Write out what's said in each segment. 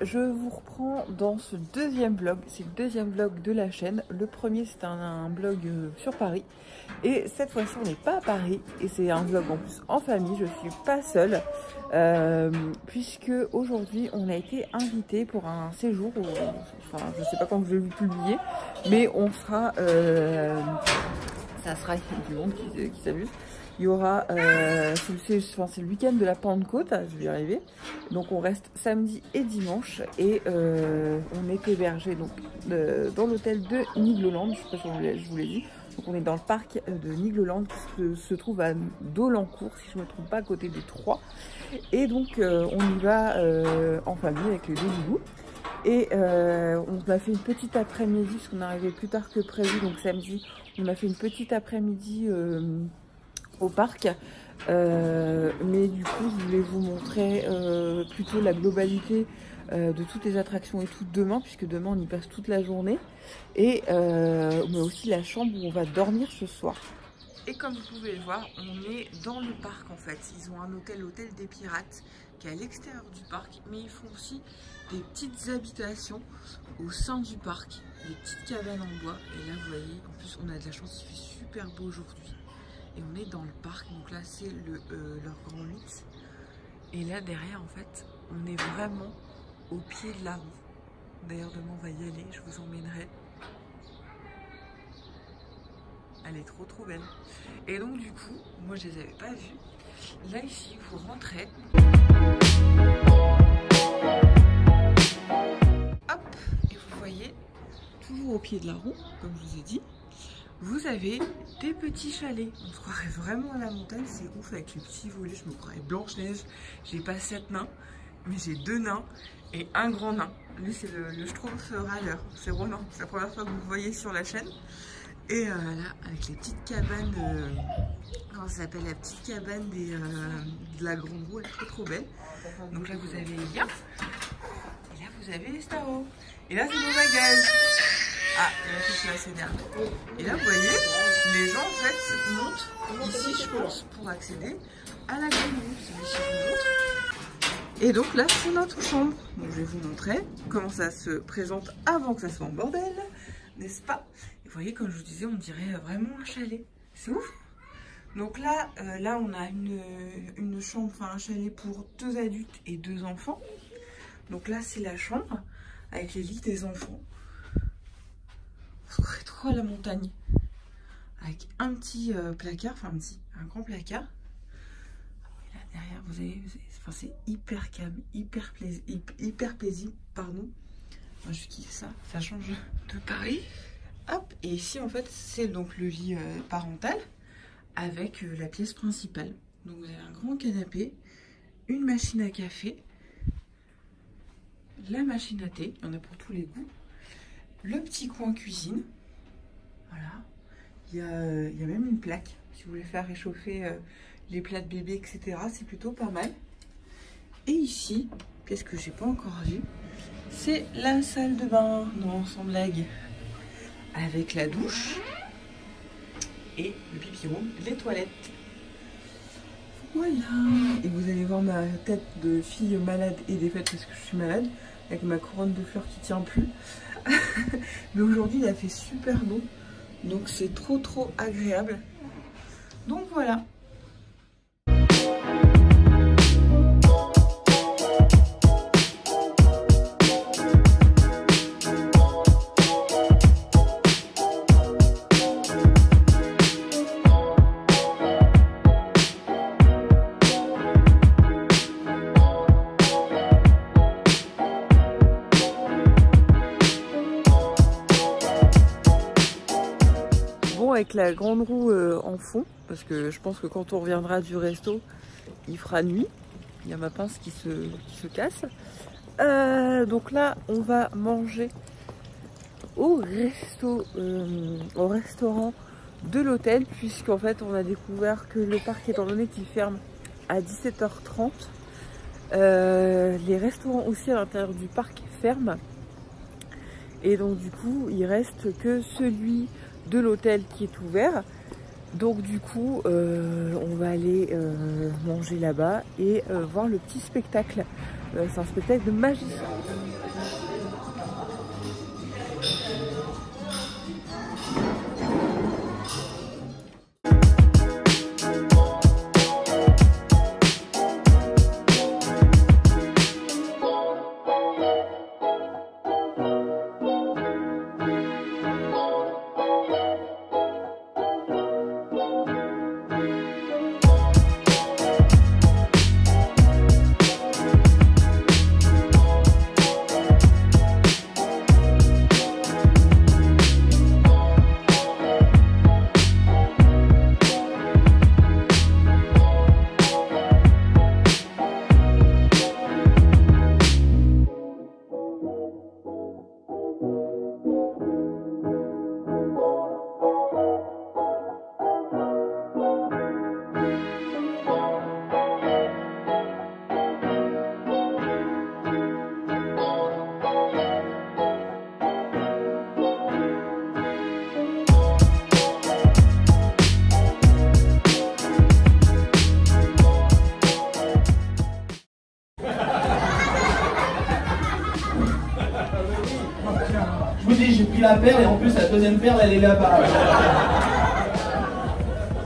Je vous reprends dans ce deuxième vlog, c'est le deuxième vlog de la chaîne. Le premier c'est un vlog sur Paris et cette fois-ci on n'est pas à Paris et c'est un vlog en plus en famille, je suis pas seule puisque aujourd'hui on a été invité pour un séjour, enfin je sais pas quand je vais vous publier, mais on sera, ça sera du monde qui s'amuse. Il y aura, c'est le week-end de la Pentecôte, je vais y arriver. Donc on reste samedi et dimanche et on est hébergé donc dans l'hôtel de Nigloland, je sais pas si je vous l'ai dit. Donc on est dans le parc de Nigloland qui se trouve à Dolencourt, si je ne me trompe pas, à côté des Troyes. Et donc on y va en famille avec les deux doudous. Et on a fait une petite après-midi, parce qu'on est arrivé plus tard que prévu, donc samedi, on a fait une petite après-midi au parc, mais du coup je voulais vous montrer plutôt la globalité de toutes les attractions et tout demain, puisque demain on y passe toute la journée, et mais aussi la chambre où on va dormir ce soir. Et comme vous pouvez le voir, on est dans le parc en fait. Ils ont un hôtel, l'hôtel des pirates, qui est à l'extérieur du parc, mais ils font aussi des petites habitations au sein du parc, des petites cabanes en bois. Et là vous voyez, en plus on a de la chance, il fait super beau aujourd'hui. Et on est dans le parc, donc là c'est leur grand 8. Et là derrière en fait, on est vraiment au pied de la roue. D'ailleurs demain on va y aller, je vous emmènerai. Elle est trop belle. Et donc du coup, moi je les avais pas vues. Là ici, vous rentrez. Hop, et vous voyez, toujours au pied de la roue, comme je vous ai dit. Vous avez des petits chalets, on se croirait vraiment à la montagne, c'est ouf avec les petits volets, je me croirais Blanche-Neige. J'ai pas 7 nains, mais j'ai 2 nains et un grand nain. Lui c'est le Schtroumpf râleur, c'est Romain, c'est la première fois que vous le voyez sur la chaîne. Et là, avec les petites cabanes, comment ça s'appelle, la petite cabane de la grande roue, elle est trop belle. Donc là vous avez Lia, et là vous avez les Staro, et là c'est nos bagages. Ah, il y a quelque chose assez énervé. Et là, vous voyez, les gens en fait montent ici, je pense, pour accéder à la grande roue. Celui-ci vous montre. Et donc là, c'est notre chambre. Donc je vais vous montrer comment ça se présente avant que ça soit en bordel, n'est-ce pas? Et vous voyez, comme je vous disais, on dirait vraiment un chalet. C'est ouf. Donc là, on a une chambre, enfin un chalet pour 2 adultes et 2 enfants. Donc là, c'est la chambre avec les lits des enfants. On se croirait trop à la montagne, avec un petit placard, enfin un grand placard. Et là derrière vous avez enfin, c'est hyper calme, hyper paisible, pardon. Moi je kiffe ça, ça change de Paris. Hop, et ici en fait c'est donc le lit parental avec la pièce principale. Donc vous avez un grand canapé, une machine à café, la machine à thé, il y en a pour tous les goûts. Le petit coin cuisine, voilà, il y a même une plaque, si vous voulez faire réchauffer les plats de bébé, etc. C'est plutôt pas mal. Et ici, qu'est-ce que j'ai pas encore vu? C'est la salle de bain, non, sans blague, avec la douche et le pipi room, les toilettes. Voilà, et vous allez voir ma tête de fille malade et défaite parce que je suis malade, avec ma couronne de fleurs qui tient plus. Mais aujourd'hui il a fait super beau, donc c'est trop agréable. Donc voilà. bon avec la grande roue en fond, parce que je pense que quand on reviendra du resto, il fera nuit. Il y a ma pince qui se casse. Donc là, on va manger au restaurant de l'hôtel, puisqu'en fait, on a découvert que le parc, étant donné qu'il ferme à 17h30, les restaurants aussi à l'intérieur du parc ferment. Et donc du coup, il reste que celui de l'hôtel qui est ouvert. Donc du coup, on va aller manger là-bas et voir le petit spectacle. C'est un spectacle de magicien. Je vous dis, j'ai pris la paire et en plus la deuxième paire elle est là-bas.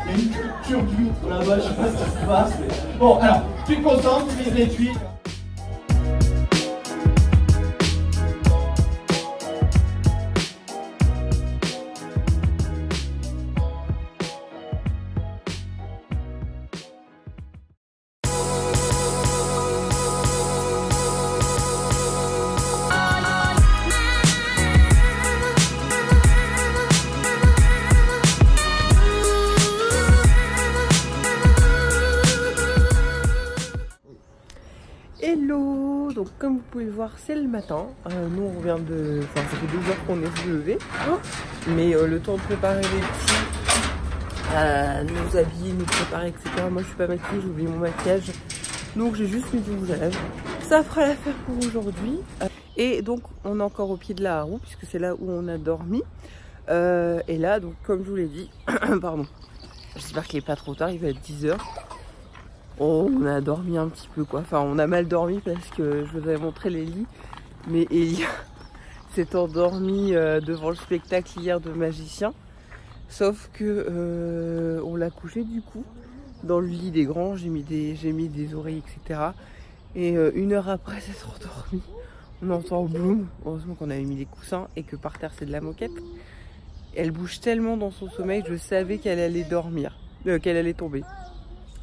Il y a une culture d'huître là-bas, je sais pas ce qui se passe. Mais... Bon, alors, tu te concentres, tu vises les tuiles. Hello, donc comme vous pouvez le voir, c'est le matin. Nous on revient de... Enfin ça fait 2 heures qu'on est levé. Mais le temps de préparer les petits, nous habiller, nous préparer, etc. Moi je suis pas maquillée, j'ai oublié mon maquillage. Donc j'ai juste mis du rouge à lèvres. Ça fera l'affaire pour aujourd'hui. Et donc on est encore au pied de la roue, puisque c'est là où on a dormi. Et là, donc comme je vous l'ai dit, pardon, j'espère qu'il n'est pas trop tard, il va être 10 heures. On a dormi un petit peu quoi, enfin on a mal dormi parce que je vous avais montré les lits, mais Elia s'est endormie devant le spectacle hier de magicien, sauf que on l'a couché du coup dans le lit des grands, j'ai mis des oreilles etc. Et 1 heure après s'être endormie, on entend boum, heureusement qu'on avait mis des coussins et que par terre c'est de la moquette. Elle bouge tellement dans son sommeil, je savais qu'elle allait dormir, qu'elle allait tomber.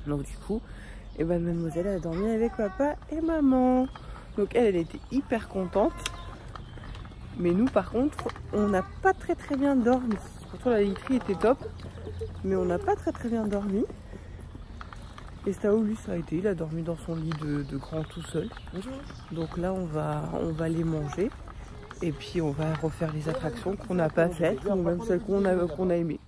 Donc du coup, et ben mademoiselle a dormi avec papa et maman. Donc elle était hyper contente. Mais nous par contre, on n'a pas très bien dormi. Pourtant la literie était top, mais on n'a pas très bien dormi. Et Stao lui ça a été, il a dormi dans son lit de grand tout seul. Donc là on va aller manger. Et puis on va refaire les attractions qu'on n'a pas faites, ou même celles qu'on a aimées.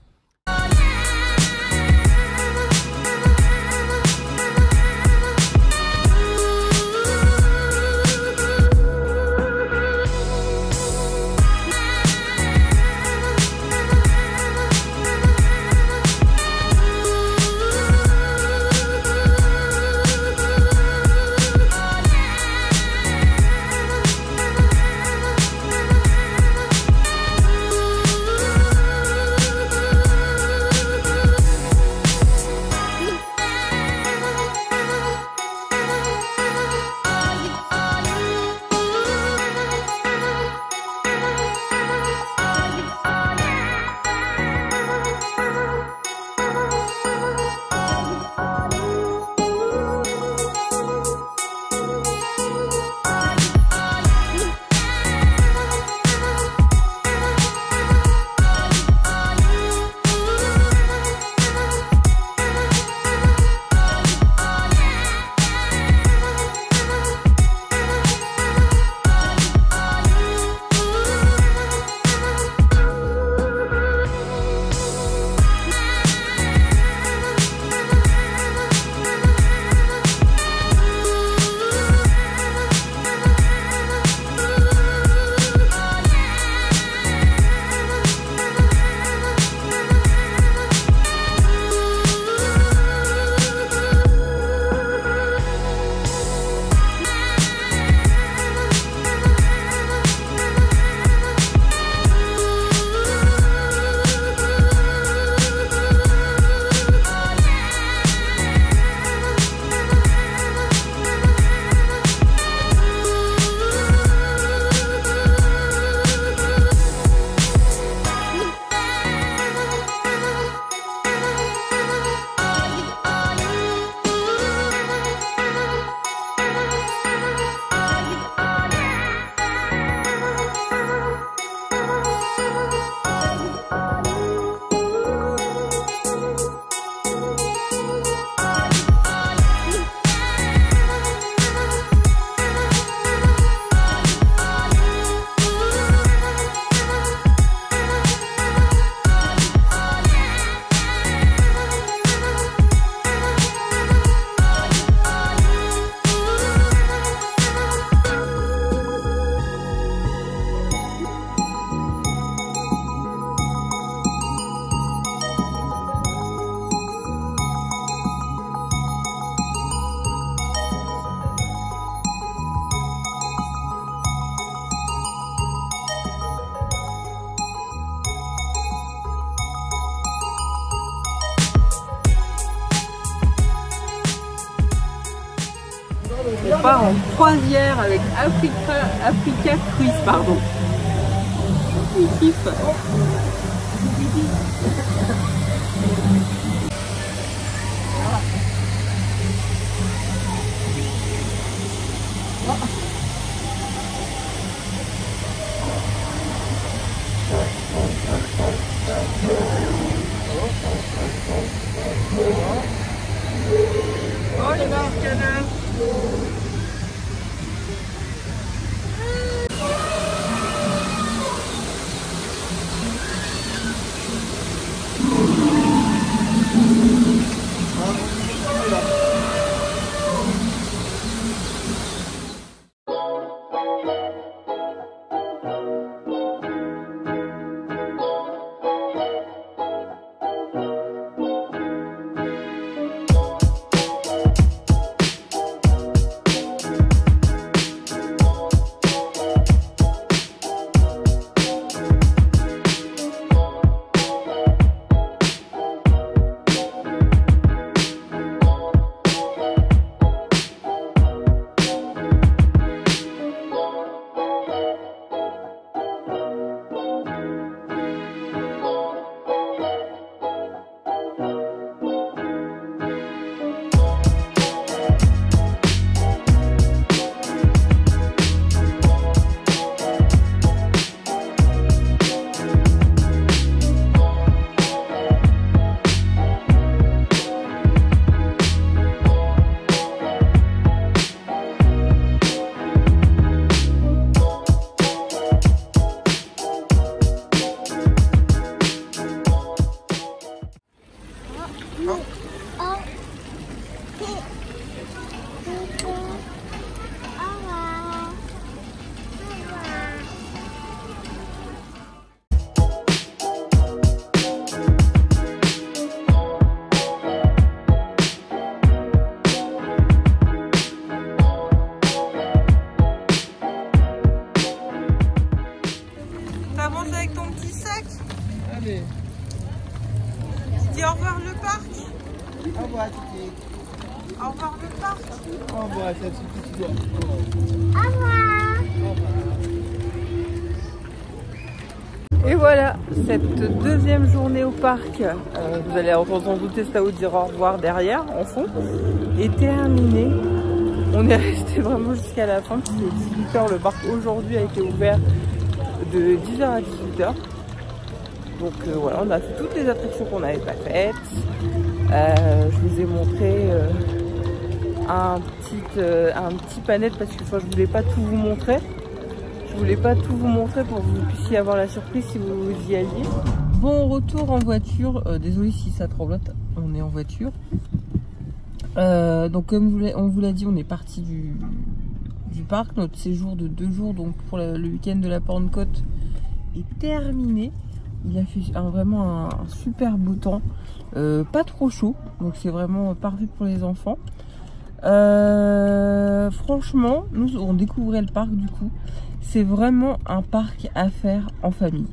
part en croisière avec Africa Cruise, pardon. Il kiffe. Oh les barcades. T'avances avec ton petit sac. Allez. Dis au revoir le parc. Au revoir, Titi. Au revoir le parc. Au revoir, ça suffit. Au revoir. Et voilà, cette deuxième journée au parc, vous allez entendre sans doute Testao dire au revoir derrière, en fond, est terminée. On est resté vraiment jusqu'à la fin, c'est 18 h. Le parc aujourd'hui a été ouvert de 10 h à 18 h. Donc voilà, on a fait toutes les attractions qu'on n'avait pas faites. Je vous ai montré un petit panel parce que je voulais pas tout vous montrer. Je voulais pas tout vous montrer pour que vous puissiez avoir la surprise si vous y alliez. Bon retour en voiture. Désolé si ça tremblote, on est en voiture. Donc comme on vous l'a dit, on est parti du parc. Notre séjour de 2 jours donc pour le week-end de la Pentecôte est terminé. Il a fait vraiment un super beau temps, pas trop chaud, donc c'est vraiment parfait pour les enfants. Franchement, nous on découvrait le parc du coup. C'est vraiment un parc à faire en famille.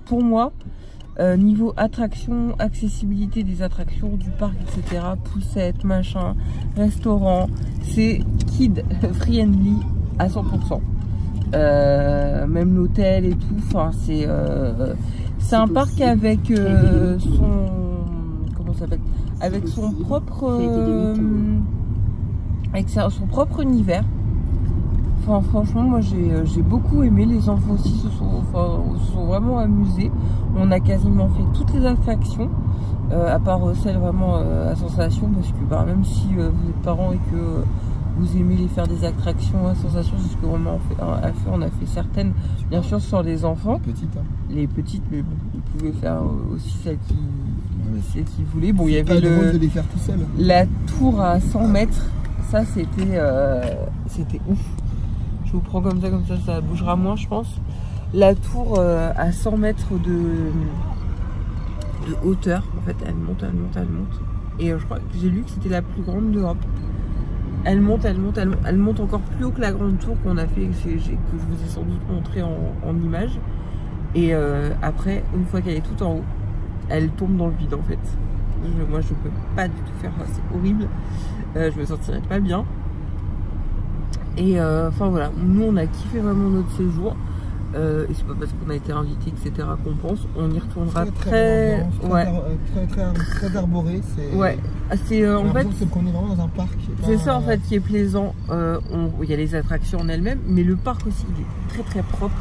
Pour moi, niveau attraction, accessibilité des attractions du parc, etc., poussette, machin, restaurant, c'est kid friendly à 100%. Même l'hôtel et tout, enfin c'est un parc avec avec son propre univers. Enfin, franchement, moi j'ai beaucoup aimé. Les enfants aussi se sont vraiment amusés. On a quasiment fait toutes les attractions, à part celle vraiment à sensation, parce que même si vous êtes parents et que vous aimez les faire des attractions à sensation, c'est ce qu'on on a fait certaines, bien sûr, sur les enfants. Les petites, mais bon, vous pouvez faire aussi celles qui voulaient. Bon, il y avait de les faire tout seul. La tour à 100 mètres, ça c'était ouf. Je vous prends comme ça bougera moins, je pense. La tour à 100 mètres de hauteur, en fait, elle monte. Et je crois que j'ai lu que c'était la plus grande d'Europe. Elle monte encore plus haut que la grande tour qu'on a fait, que je vous ai sans doute montré en image. Et après, une fois qu'elle est tout en haut, elle tombe dans le vide en fait. Moi je peux pas du tout faire ça, c'est horrible. Je me sentirais pas bien. Et enfin voilà, nous on a kiffé vraiment notre séjour. Et c'est pas parce qu'on a été invité, etc. qu'on pense. On y retournera très arboré. Ouais, c'est en fait. C'est qu'on est vraiment dans un parc. C'est ça en fait qui est plaisant. Il y a les attractions en elles-mêmes, mais le parc aussi il est très propre.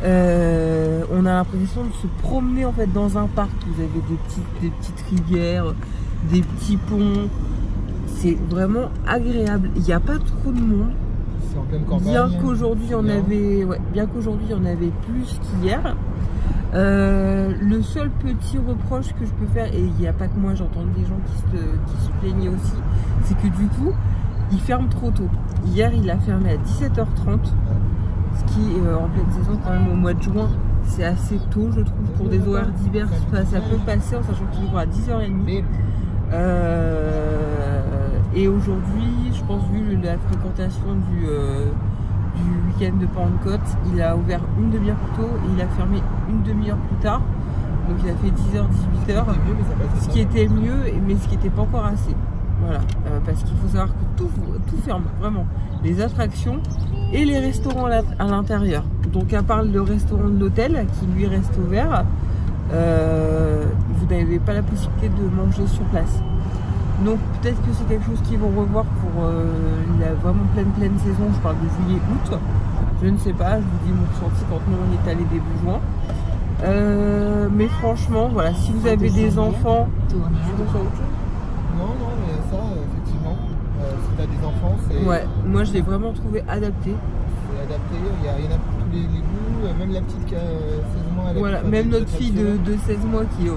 On a l'impression de se promener en fait dans un parc. Vous avez des petites rivières, des petits ponts. C'est vraiment agréable. Il n'y a pas trop de monde. En pleine campagne, bien qu'aujourd'hui il y en avait plus qu'hier. Le seul petit reproche que je peux faire, et il n'y a pas que moi, j'entends des gens qui se plaignaient aussi, c'est que du coup il ferme trop tôt. Hier il a fermé à 17h30, ce qui en pleine saison quand même au mois de juin c'est assez tôt je trouve pour des horaires d'hiver. Ça peut passer en sachant qu'il ouvre à 10h30. Et aujourd'hui, je pense vu la fréquentation du week-end de Pentecôte, il a ouvert une demi-heure plus tôt et il a fermé une demi-heure plus tard. Donc il a fait 10h, 18h, ce qui était mieux, mais ce qui n'était pas encore assez. Voilà, parce qu'il faut savoir que tout ferme, vraiment. Les attractions et les restaurants à l'intérieur. Donc à part le restaurant de l'hôtel qui lui reste ouvert, vous n'avez pas la possibilité de manger sur place. Donc peut-être que c'est quelque chose qu'ils vont revoir pour la vraiment pleine saison, je parle de juillet, août. Je ne sais pas, je vous dis mon ressenti quand nous on est allé début juin. Mais franchement, voilà, si vous avez des enfants... Non, mais ça, effectivement, si tu as des enfants, c'est... Ouais, moi je l'ai vraiment trouvé adapté. C'est adapté, il y en a pour tous les goûts, même la petite 16 mois... Voilà, même notre fille de 16 mois qui est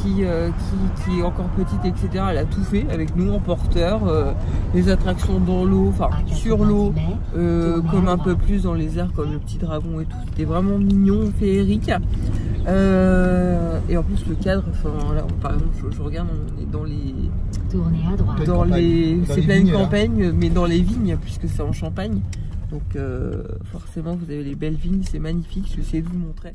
qui est encore petite, etc. Elle a tout fait avec nous en porteur, les attractions dans l'eau, enfin sur l'eau, comme un peu plus dans les airs, comme le petit dragon et tout. C'était vraiment mignon, féerique. Et en plus le cadre, enfin là, par exemple, je regarde, on est dans les, c'est pleine campagne, mais dans les vignes puisque c'est en Champagne. Donc forcément vous avez les belles vignes, c'est magnifique. Je vais essayer de vous montrer.